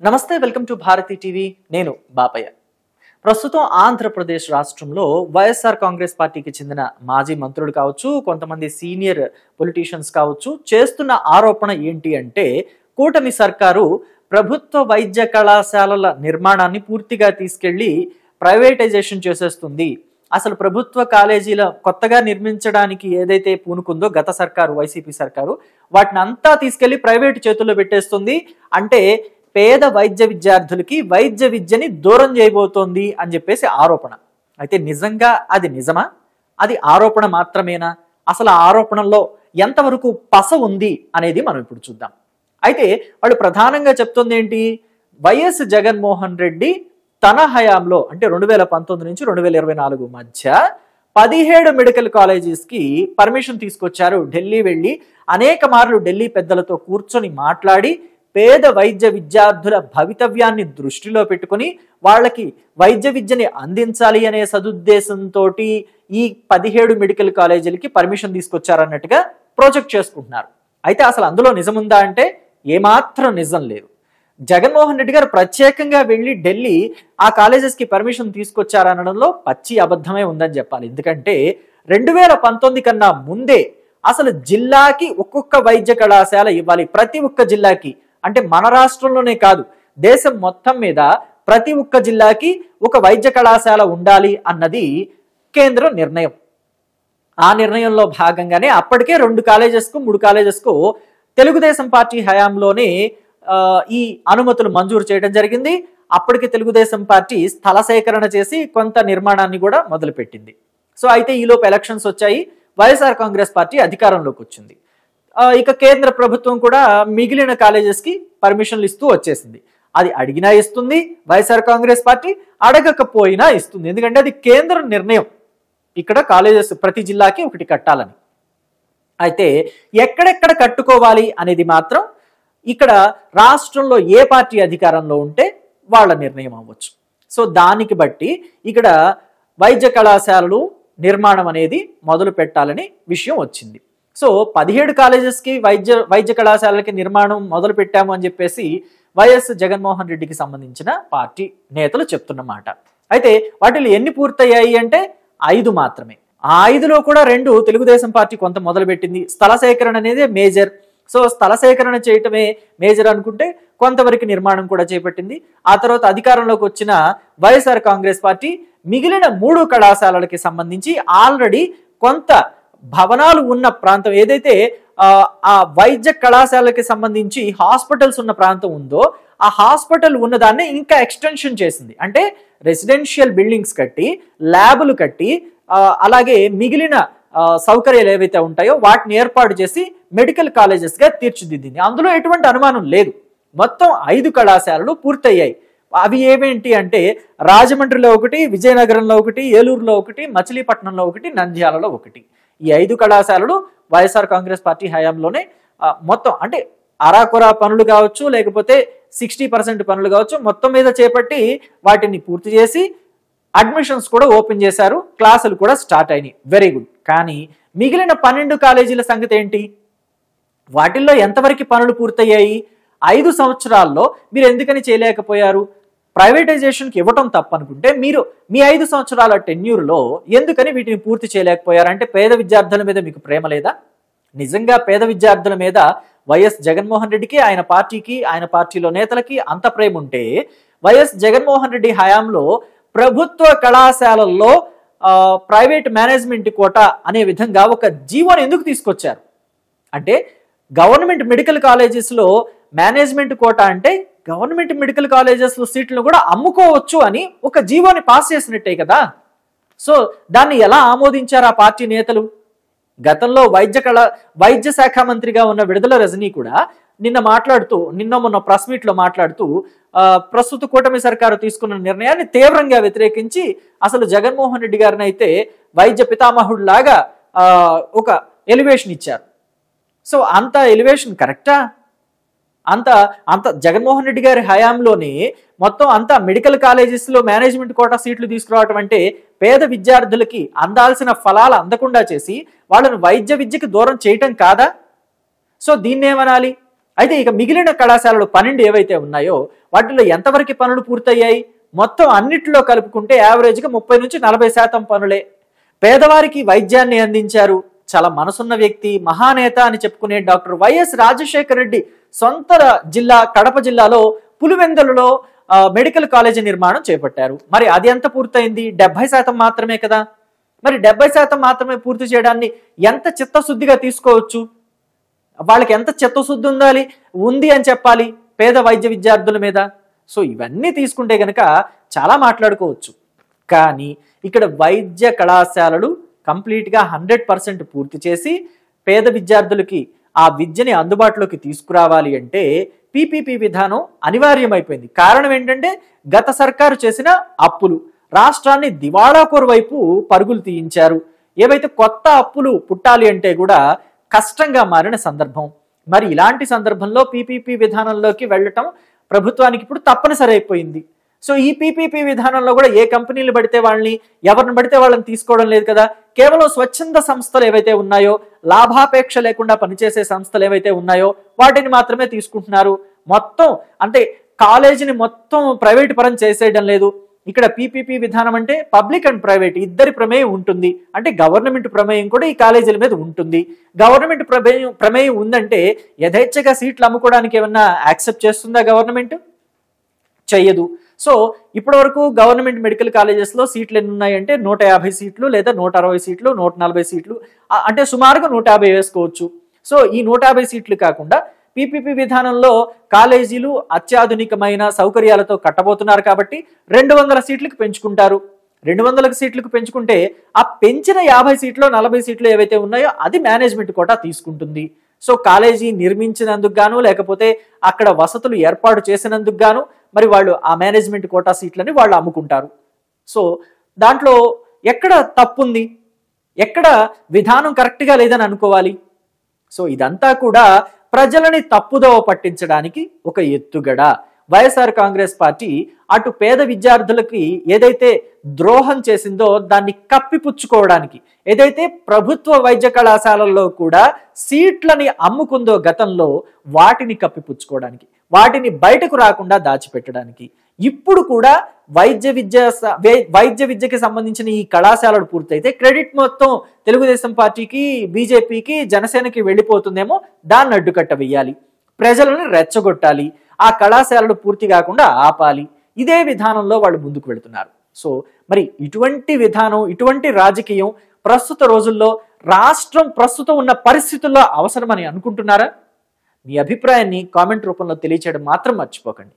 నమస్తే, welcome to Bharati TV. నేను బాపయ్య. ప్రస్తుతం ఆంధ్రప్రదేశ్ రాష్ట్రంలో వైఎస్ఆర్ కాంగ్రెస్ పార్టీకి చెందిన మాజీ మంత్రులు కావచ్చు, కొంతమంది సీనియర్ పొలిటీషియన్స్ కావచ్చు, చేస్తున్న ఆరోపణ ఏంటి అంటే కూటమి సర్కారు ప్రభుత్వ వైద్య కళాశాలల నిర్మాణాన్ని పూర్తిగా తీసుకెళ్లి ప్రైవేటైజేషన్ చేసేస్తుంది. అసలు ప్రభుత్వ కాలేజీల కొత్తగా నిర్మించడానికి ఏదైతే పూనుకుందో గత సర్కారు, వైసీపీ సర్కారు, వాటిని అంతా తీసుకెళ్లి ప్రైవేటు చేతుల్లో పెట్టేస్తుంది. అంటే పేద వైద్య విద్యార్థులకి వైద్య విద్యని దూరం చేయబోతోంది అని చెప్పేసి ఆరోపణ. అయితే నిజంగా అది నిజమా? అది ఆరోపణ మాత్రమేనా? అసలు ఆ ఆరోపణలో ఎంతవరకు పస ఉంది అనేది మనం ఇప్పుడు చూద్దాం. అయితే వాళ్ళు ప్రధానంగా చెప్తుంది ఏంటి? వైఎస్ జగన్మోహన్ రెడ్డి తన హయాంలో అంటే 2019 నుంచి 2024 మధ్య 17 మెడికల్ కాలేజెస్కి పర్మిషన్ తీసుకొచ్చారు. ఢిల్లీ వెళ్ళి అనేక మార్లు ఢిల్లీ పెద్దలతో కూర్చొని మాట్లాడి పేద వైద్య విద్యార్థుల భవితవ్యాన్ని దృష్టిలో పెట్టుకుని వాళ్ళకి వైద్య విద్యని అందించాలి అనే సదుద్దేశంతో ఈ 17 మెడికల్ కాలేజీలకి పర్మిషన్ తీసుకొచ్చారన్నట్టుగా ప్రాజెక్ట్ చేసుకుంటున్నారు. అయితే అసలు అందులో నిజముందా అంటే ఏమాత్రం నిజం లేదు. జగన్మోహన్ రెడ్డి గారు ప్రత్యేకంగా వెళ్ళి ఢిల్లీ ఆ కాలేజెస్కి పర్మిషన్ తీసుకొచ్చారనడంలో పచ్చి అబద్ధమే ఉందని చెప్పాలి. ఎందుకంటే 2019 కన్నా ముందే అసలు జిల్లాకి ఒక్కొక్క వైద్య కళాశాల ఇవ్వాలి. ప్రతి ఒక్క జిల్లాకి, అంటే మన రాష్ట్రంలోనే కాదు, దేశం మొత్తం మీద ప్రతి ఒక్క జిల్లాకి ఒక వైద్య కళాశాల ఉండాలి అన్నది కేంద్ర నిర్ణయం. ఆ నిర్ణయంలో భాగంగానే అప్పటికే 2 కాలేజెస్కు 3 కాలేజెస్కు తెలుగుదేశం పార్టీ హయాంలోనే ఈ అనుమతులు మంజూరు చేయడం జరిగింది. అప్పటికి తెలుగుదేశం పార్టీ స్థల సేకరణ చేసి కొంత నిర్మాణాన్ని కూడా మొదలుపెట్టింది. సో అయితే ఈలోపు ఎలక్షన్స్ వచ్చాయి, వైఎస్ఆర్ కాంగ్రెస్ పార్టీ అధికారంలోకి వచ్చింది. ఇక కేంద్ర ప్రభుత్వం కూడా మిగిలిన కాలేజెస్కి పర్మిషన్లు ఇస్తూ వచ్చేసింది. అది అడిగినా ఇస్తుంది వైఎస్ఆర్ కాంగ్రెస్ పార్టీ, అడగకపోయినా ఇస్తుంది. ఎందుకంటే అది కేంద్ర నిర్ణయం. ఇక్కడ కాలేజెస్ ప్రతి జిల్లాకి ఒకటి కట్టాలని. అయితే ఎక్కడెక్కడ కట్టుకోవాలి అనేది మాత్రం ఇక్కడ రాష్ట్రంలో ఏ పార్టీ అధికారంలో ఉంటే వాళ్ళ నిర్ణయం అవ్వచ్చు. సో దానికి బట్టి ఇక్కడ వైద్య కళాశాలలు నిర్మాణం అనేది మొదలు పెట్టాలని విషయం వచ్చింది. సో 17 కాలేజెస్కి వైద్య కళాశాలలకి నిర్మాణం మొదలు పెట్టాము అని చెప్పేసి వైఎస్ జగన్మోహన్ రెడ్డికి సంబంధించిన పార్టీ నేతలు చెప్తున్నమాట. అయితే వాటిలో ఎన్ని పూర్తయ్యాయి అంటే 5 మాత్రమే. ఆ 5లో కూడా 2 తెలుగుదేశం పార్టీ కొంత మొదలుపెట్టింది. స్థల సేకరణ అనేది మేజర్. సో స్థల సేకరణ చేయటమే మేజర్ అనుకుంటే కొంతవరకు నిర్మాణం కూడా చేపట్టింది. ఆ తర్వాత అధికారంలోకి వచ్చిన వైఎస్ఆర్ కాంగ్రెస్ పార్టీ మిగిలిన 3 కళాశాలలకి సంబంధించి ఆల్రెడీ కొంత భవనాలు ఉన్న ప్రాంతం ఏదైతే ఆ వైద్య కళాశాలకి సంబంధించి హాస్పిటల్స్ ఉన్న ప్రాంతం ఉందో ఆ హాస్పిటల్ ఉన్నదాన్ని ఇంకా ఎక్స్టెన్షన్ చేసింది. అంటే రెసిడెన్షియల్ బిల్డింగ్స్ కట్టి, ల్యాబులు కట్టి, అలాగే మిగిలిన సౌకర్యాలు ఏవైతే ఉంటాయో వాటిని ఏర్పాటు చేసి మెడికల్ కాలేజెస్గా తీర్చిదిద్దింది. అందులో ఎటువంటి అనుమానం లేదు. మొత్తం 5 కళాశాలలు పూర్తయ్యాయి. అవి ఏమేంటి అంటే రాజమండ్రిలో ఒకటి, విజయనగరంలో ఒకటి, ఏలూరులో ఒకటి, మచిలీపట్నంలో ఒకటి, నంద్యాలలో ఒకటి. ఈ 5 కళాశాలలు వైఎస్ఆర్ కాంగ్రెస్ పార్టీ హయాంలోనే మొత్తం అంటే అరాకొరా పనులు కావచ్చు, లేకపోతే 60% పనులు కావచ్చు, మొత్తం మీద చేపట్టి వాటిని పూర్తి చేసి అడ్మిషన్స్ కూడా ఓపెన్ చేశారు, క్లాసులు కూడా స్టార్ట్ అయినాయి. Very good. కానీ మిగిలిన 12 కాలేజీల సంగతి ఏంటి? వాటిల్లో ఎంతవరకు పనులు పూర్తయ్యాయి? 5 సంవత్సరాల్లో మీరు ఎందుకని చేయలేకపోయారు? ప్రైవేటైజేషన్కి ఇవ్వటం తప్పనుకుంటే మీరు మీ 5 సంవత్సరాల టెన్యూర్లో ఎందుకని వీటిని పూర్తి చేయలేకపోయారు? అంటే పేద విద్యార్థుల మీద మీకు ప్రేమ లేదా? నిజంగా పేద విద్యార్థుల మీద వైఎస్ జగన్మోహన్ రెడ్డికి, ఆయన పార్టీకి, ఆయన పార్టీలో నేతలకి అంత ప్రేమ ఉంటే వైఎస్ జగన్మోహన్ రెడ్డి హయాంలో ప్రభుత్వ కళాశాలల్లో ప్రైవేట్ మేనేజ్మెంట్ కోటా అనే విధంగా ఒక జీవోని ఎందుకు తీసుకొచ్చారు? అంటే గవర్నమెంట్ మెడికల్ కాలేజెస్లో మేనేజ్మెంట్ కోటా అంటే గవర్నమెంట్ మెడికల్ కాలేజెస్లో సీట్లను కూడా అమ్ముకోవచ్చు అని ఒక జీవోని పాస్ చేసినట్టే కదా. సో దాన్ని ఎలా ఆమోదించారు ఆ పార్టీ నేతలు? గతంలో వైద్య శాఖ మంత్రిగా ఉన్న విడుదల రజనీ కూడా నిన్న మొన్న ప్రెస్ మీట్లో మాట్లాడుతూ ప్రస్తుత కూటమి సర్కారు తీసుకున్న నిర్ణయాన్ని తీవ్రంగా వ్యతిరేకించి అసలు జగన్మోహన్ రెడ్డి గారిని అయితే వైద్య పితామహుడు లాగా ఒక ఎలివేషన్ ఇచ్చారు. సో అంత ఎలివేషన్ కరెక్టా? అంత జగన్మోహన్ రెడ్డి గారి హయాంలోనే మొత్తం అంతా మెడికల్ కాలేజెస్లో మేనేజ్మెంట్ కోటా సీట్లు తీసుకురావటం అంటే పేద విద్యార్థులకి అందాల్సిన ఫలాలు అందకుండా చేసి వాళ్ళను వైద్య విద్యకి దూరం చేయటం కాదా? సో దీన్ని ఏమనాలి? అయితే ఇక మిగిలిన కళాశాలలు 12 ఏవైతే ఉన్నాయో వాటిలో ఎంతవరకు పనులు పూర్తయ్యాయి? మొత్తం అన్నిటిలో కలుపుకుంటే యావరేజ్గా 30-40% పనులే. పేదవారికి వైద్యాన్ని అందించారు. చాలా మనసున్న వ్యక్తి, మహానేత అని చెప్పుకునే డాక్టర్ వైఎస్ రాజశేఖర రెడ్డి సొంత జిల్లా కడప జిల్లాలో పులివెందులలో మెడికల్ కాలేజీ నిర్మాణం చేపట్టారు. మరి అది ఎంత పూర్తయింది? 70% మాత్రమే కదా. మరి 70% మాత్రమే పూర్తి చేయడాన్ని ఎంత చిత్తశుద్ధిగా తీసుకోవచ్చు? వాళ్ళకి ఎంత చిత్తశుద్ధి ఉంది అని చెప్పాలి పేద వైద్య విద్యార్థుల మీద. సో ఇవన్నీ తీసుకుంటే గనక చాలా మాట్లాడుకోవచ్చు. కానీ ఇక్కడ వైద్య కళాశాలలు కంప్లీట్గా 100% పూర్తి చేసి పేద విద్యార్థులకి ఆ విద్యని అందుబాటులోకి తీసుకురావాలి అంటే పీపీపీ విధానం అనివార్యమైపోయింది. కారణం ఏంటంటే గత సర్కారు చేసిన అప్పులు రాష్ట్రాన్ని దివాళాకోరు వైపు పరుగులు తీయించారు. ఏవైతే కొత్త అప్పులు పుట్టాలి అంటే కూడా కష్టంగా మారిన సందర్భం. మరి ఇలాంటి సందర్భంలో పీపీపీ విధానంలోకి వెళ్ళటం ప్రభుత్వానికి ఇప్పుడు తప్పనిసరి అయిపోయింది. సో ఈ పీపీపీ విధానంలో కూడా ఏ కంపెనీలు పడితే వాళ్ళని, ఎవరిని పడితే వాళ్ళని తీసుకోవడం లేదు కదా. కేవలం స్వచ్ఛంద సంస్థలు ఏవైతే ఉన్నాయో, లాభాపేక్ష లేకుండా పనిచేసే సంస్థలు ఏవైతే ఉన్నాయో వాటిని మాత్రమే తీసుకుంటున్నారు. మొత్తం అంటే కాలేజీని మొత్తం ప్రైవేట్ పరం చేసేయడం లేదు. ఇక్కడ పీపీపీ విధానం అంటే పబ్లిక్ అండ్ ప్రైవేట్ ఇద్దరి ప్రమేయం ఉంటుంది. అంటే గవర్నమెంట్ ప్రమేయం కూడా ఈ కాలేజీల మీద ఉంటుంది. గవర్నమెంట్ ప్రమేయం ఉందంటే యథేచ్ఛగా సీట్లు అమ్ముకోవడానికి ఏమన్నా యాక్సెప్ట్ చేస్తుందా గవర్నమెంట్? చెయ్యదు. సో ఇప్పటి వరకు గవర్నమెంట్ మెడికల్ కాలేజెస్లో సీట్లు ఎన్ని ఉన్నాయంటే 150 సీట్లు లేదా 160 సీట్లు, 140 సీట్లు, అంటే సుమారుగా 150 వేసుకోవచ్చు. సో ఈ 150 సీట్లు కాకుండా పీపీపీ విధానంలో కాలేజీలు అత్యాధునికమైన సౌకర్యాలతో కట్టబోతున్నారు కాబట్టి 200 సీట్లకు పెంచుకుంటారు. 200 సీట్లకు పెంచుకుంటే ఆ పెంచిన 50 సీట్లు 40 సీట్లు ఏవైతే ఉన్నాయో అది మేనేజ్మెంట్ కోటా తీసుకుంటుంది. సో కాలేజీ నిర్మించినందుకు గాను లేకపోతే అక్కడ వసతులు ఏర్పాటు చేసినందుకు గాను మరి వాళ్ళు ఆ మేనేజ్మెంట్ కోటా సీట్లని వాళ్ళు అమ్ముకుంటారు. సో దాంట్లో ఎక్కడ తప్పుంది? ఎక్కడ విధానం కరెక్ట్గా లేదని అనుకోవాలి? సో ఇదంతా కూడా ప్రజలని తప్పుదోవ పట్టించడానికి ఒక ఎత్తుగడ. వైఎస్ఆర్ కాంగ్రెస్ పార్టీ అటు పేద విద్యార్థులకి ఏదైతే ద్రోహం చేసిందో దాన్ని కప్పిపుచ్చుకోవడానికి, ఏదైతే ప్రభుత్వ వైద్య కళాశాలల్లో కూడా సీట్లని అమ్ముకుందో గతంలో వాటిని కప్పిపుచ్చుకోవడానికి, వాటిని బయటకు రాకుండా దాచిపెట్టడానికి ఇప్పుడు కూడా వైద్య విద్యకి సంబంధించిన ఈ కళాశాలలు పూర్తయితే క్రెడిట్ మొత్తం తెలుగుదేశం పార్టీకి, బీజేపీకి, జనసేనకి వెళ్ళిపోతుందేమో. దాన్ని అడ్డుకట్ట వెయ్యాలి, ప్రజలను రెచ్చగొట్టాలి, ఆ కళాశాలలు పూర్తి కాకుండా ఆపాలి. ఇదే విధానంలో వాళ్ళు ముందుకు వెళుతున్నారు. సో మరి ఇటువంటి విధానం, ఇటువంటి రాజకీయం ప్రస్తుత రోజుల్లో రాష్ట్రం ప్రస్తుతం ఉన్న పరిస్థితుల్లో అవసరమని అనుకుంటున్నారా? మీ అభిప్రాయాన్ని కామెంట్ రూపంలో తెలియచేయడం మాత్రం మర్చిపోకండి.